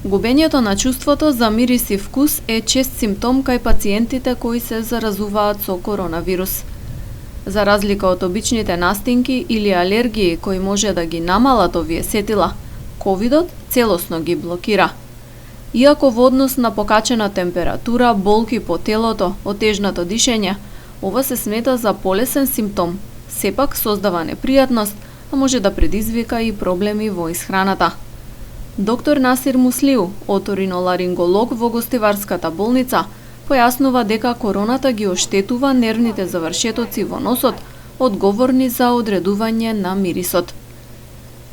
Губењето на чувството за мирис и вкус е чест симптом кај пациентите кои се заразуваат со коронавирус. За разлика од обичните настинки или алергии кои може да ги намалат овие сетила, ковидот целосно ги блокира. Иако во однос на покачена температура, болки по телото, отежнато дишење, ова се смета за полесен симптом, сепак создава непријатност, а може да предизвика и проблеми во исхраната. Доктор Насир Муслиу, оториноларинголог во Гостиварската болница, појаснува дека короната ги оштетува нервните завршетоци во носот, одговорни за одредување на мирисот.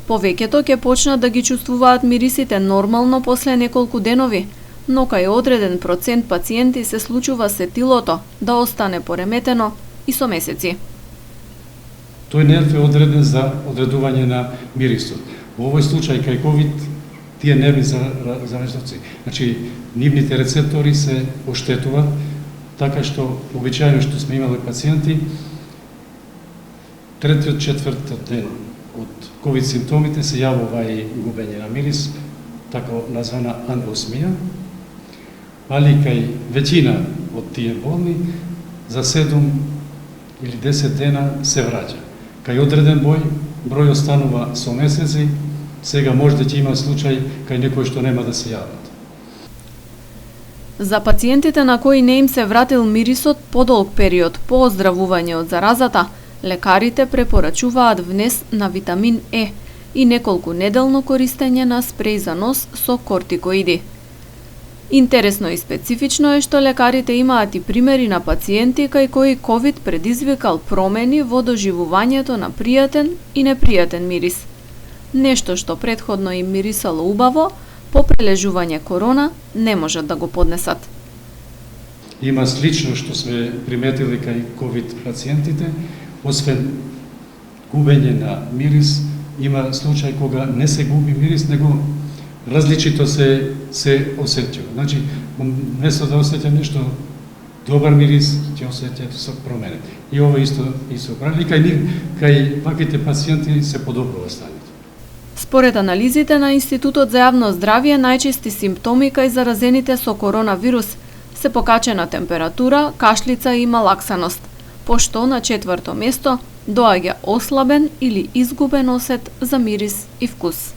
Повеќето ќе почнат да ги чувствуваат мирисите нормално после неколку денови, но кај одреден процент пациенти се случува сетилото да остане пореметено и со месеци. Тој нерв е одреден за одредување на мирисот. Во овој случај кај ковид тие нервни завршетоци, значи нивните рецептори се оштетуваат, така што обичајно што сме имали пациенти, третиот, четвртиот ден од ковид симптомите се јавува и губење на мирис, така названа аносмија, али кај веќина од тие болни за 7 или 10 дена се враќа. Кај одреден број останува со месеци, сега може да ќе има случај кај некој што нема да се јават. За пациентите на кои не им се вратил мирисот подолг период по оздравување од заразата, лекарите препорачуваат внес на витамин Е и неколку неделно користење на спреј за нос со кортикоиди. Интересно и специфично е што лекарите имаат и примери на пациенти кај кои ковид предизвикал промени во доживувањето на пријатен и непријатен мирис. Нешто што претходно им мирисало убаво, по прележување корона не можат да го поднесат. Има слично што сме приметили кај ковид пациентите, освен губење на мирис, има случај кога не се губи мирис, него различито се осеќува. Значи, вместо да осеќа нешто добар мирис, ќе осеќа со промени. И ова исто прави кај ваквите пациенти се подобрува станието. Според анализите на Институтот за јавно здравје, најчести симптоми кај заразените со коронавирус се покачена температура, кашлица и малаксаност, пошто на четврто место доаѓа ослабен или изгубен осет за мирис и вкус.